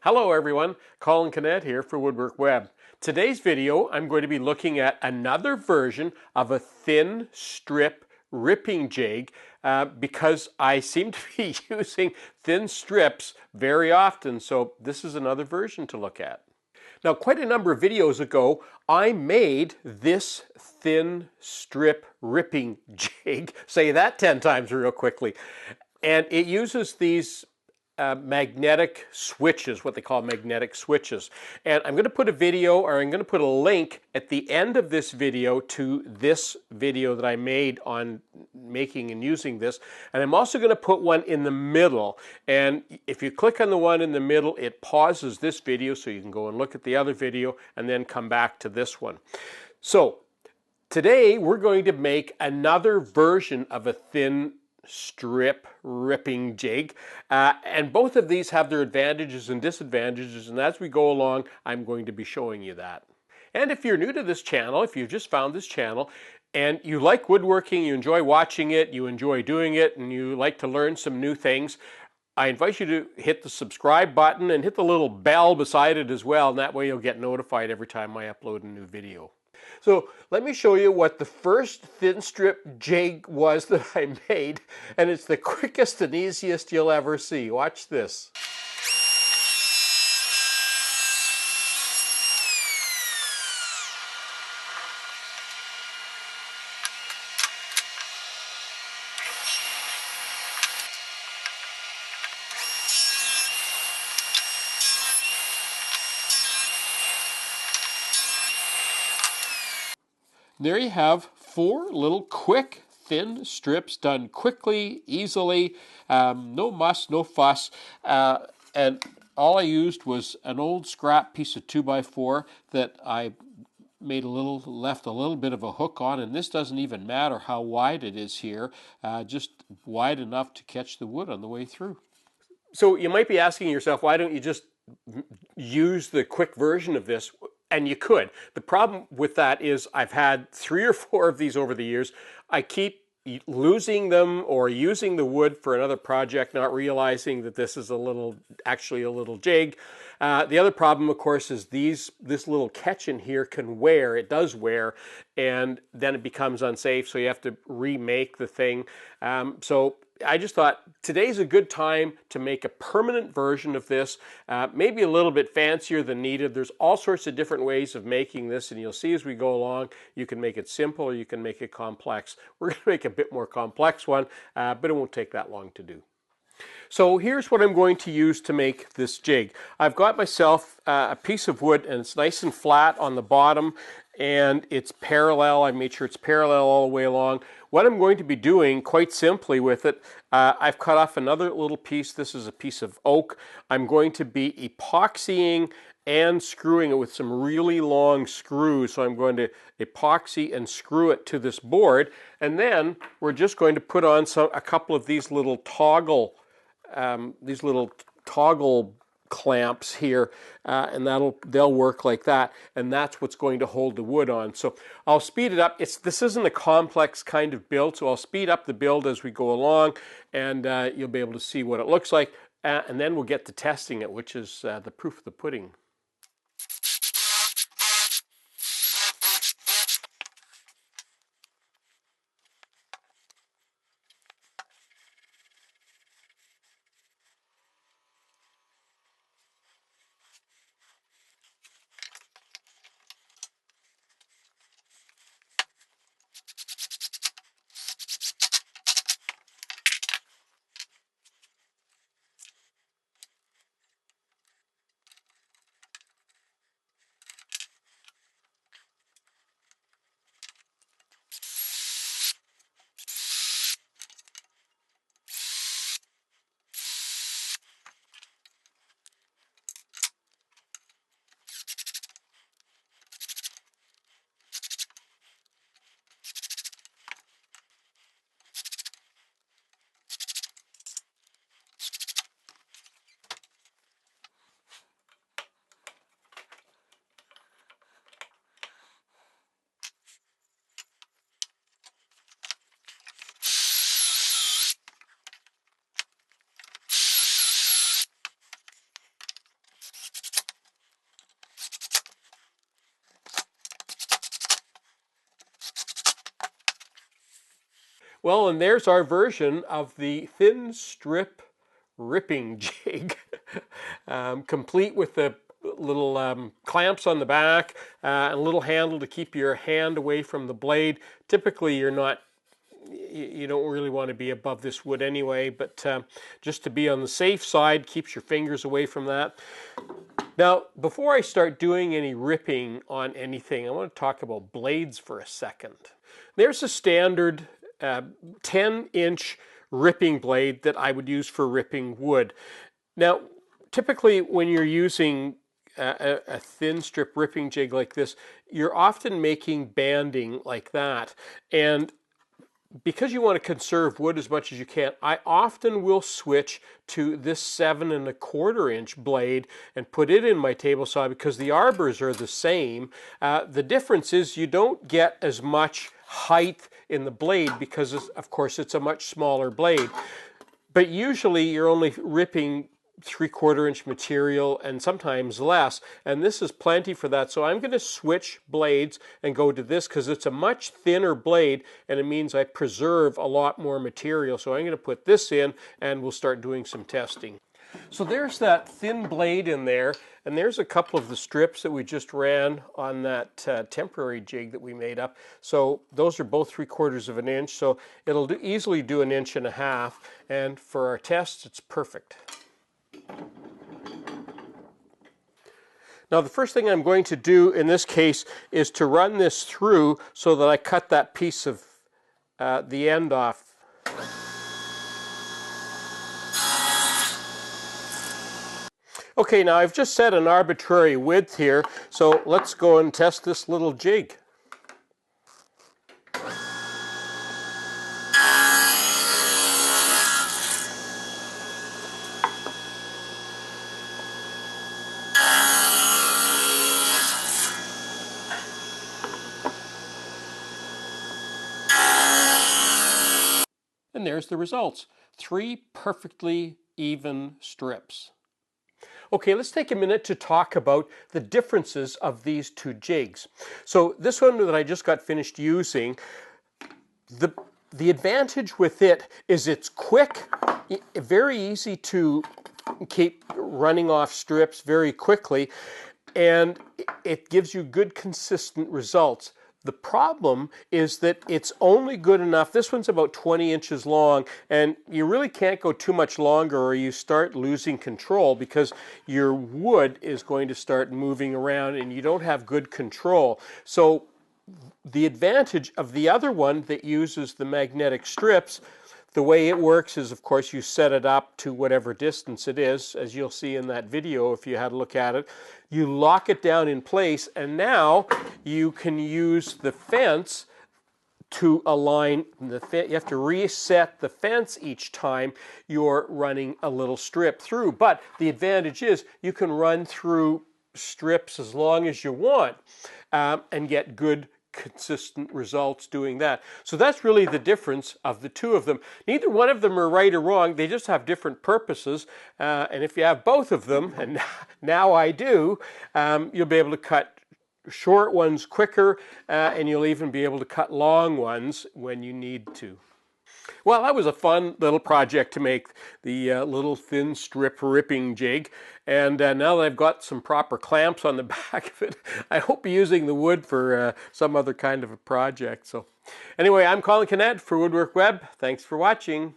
Hello everyone, Colin Canet here for Woodwork Web. Today's video I'm going to be looking at another version of a thin strip ripping jig because I seem to be using thin strips very often, so this is another version to look at. Now, quite a number of videos ago, I made this thin strip ripping jig. Say that 10 times real quickly. And it uses these magnetic switches, what they call magnetic switches. And I'm going to put a video, or I'm going to put a link at the end of this video to this video that I made on making and using this. And I'm also going to put one in the middle. And if you click on the one in the middle, it pauses this video so you can go and look at the other video and then come back to this one. So today we're going to make another version of a thin strip ripping jig, and both of these have their advantages and disadvantages, and as we go along I'm going to be showing you that. And if you're new to this channel, if you've just found this channel and you like woodworking, you enjoy watching it, you enjoy doing it, and you like to learn some new things, I invite you to hit the subscribe button and hit the little bell beside it as well, and that way you'll get notified every time I upload a new video. So let me show you what the first thin strip jig was that I made, and it's the quickest and easiest you'll ever see. Watch this. There you have 4 little quick thin strips done quickly, easily, no muss, no fuss, and all I used was an old scrap piece of 2x4 that I made left a little bit of a hook on, and this doesn't even matter how wide it is here, just wide enough to catch the wood on the way through. So you might be asking yourself, why don't you just use the quick version of this? And you could. The problem with that is I've had 3 or 4 of these over the years. I keep losing them or using the wood for another project, not realizing that this is actually a little jig. The other problem, of course, is this little catch in here can wear. It does wear, and then it becomes unsafe, so you have to remake the thing. So I just thought today's a good time to make a permanent version of this, maybe a little bit fancier than needed. There's all sorts of different ways of making this, and you'll see as we go along, you can make it simple or you can make it complex. We're going to make a bit more complex one, but it won't take that long to do. So here's what I'm going to use to make this jig. I've got myself a piece of wood, and it's nice and flat on the bottom, and it's parallel. I made sure it's parallel all the way along. What I'm going to be doing, quite simply with it, I've cut off another little piece. This is a piece of oak. I'm going to be epoxying and screwing it with some really long screws. So I'm going to epoxy and screw it to this board, and then we're just going to put on a couple of these little toggle clamps here, and they'll work like that, and that's what's going to hold the wood on. So I'll speed it up. This isn't a complex kind of build, so I'll speed up the build as we go along, and you'll be able to see what it looks like, and then we'll get to testing it, which is the proof of the pudding. Well, and there's our version of the Thin Strip Ripping Jig, complete with the little clamps on the back and a little handle to keep your hand away from the blade. Typically, you don't really want to be above this wood anyway, but just to be on the safe side, keeps your fingers away from that. Now, before I start doing any ripping on anything, I want to talk about blades for a second. There's a standard 10-inch ripping blade that I would use for ripping wood. Now, typically when you're using a thin strip ripping jig like this, you're often making banding like that. And because you want to conserve wood as much as you can, I often will switch to this 7¼ inch blade and put it in my table saw because the arbors are the same. The difference is you don't get as much height in the blade because, of course, it's a much smaller blade. But usually you're only ripping 3/4 inch material and sometimes less, and this is plenty for that. So I'm going to switch blades and go to this because it's a much thinner blade and it means I preserve a lot more material. So I'm going to put this in and we'll start doing some testing. So there's that thin blade in there, and there's a couple of the strips that we just ran on that temporary jig that we made up. So those are both 3/4 inch, so it'll easily do 1.5 inches, and for our tests it's perfect. Now the first thing I'm going to do in this case is to run this through so that I cut that piece of the end off. Okay, now I've just set an arbitrary width here, so let's go and test this little jig. And there's the results. 3 perfectly even strips. Okay, let's take a minute to talk about the differences of these two jigs. So this one that I just got finished using, the advantage with it is it's quick, very easy to keep running off strips very quickly, and it gives you good consistent results. The problem is that it's only good enough. This one's about 20 inches long, and you really can't go too much longer or you start losing control because your wood is going to start moving around and you don't have good control. So the advantage of the other one that uses the magnetic strips, the way it works is, of course, you set it up to whatever distance it is, as you'll see in that video if you had a look at it. You lock it down in place, and now you can use the fence to align the fence. You have to reset the fence each time you're running a little strip through. But the advantage is you can run through strips as long as you want and get good consistent results doing that. So that's really the difference of the two of them. Neither one of them are right or wrong. They just have different purposes. And if you have both of them, and now I do, you'll be able to cut short ones quicker, and you'll even be able to cut long ones when you need to. Well, that was a fun little project to make, the little thin strip ripping jig. And now that I've got some proper clamps on the back of it, I hope you're using the wood for some other kind of a project. So anyway, I'm Colin Canet for Woodwork Web. Thanks for watching.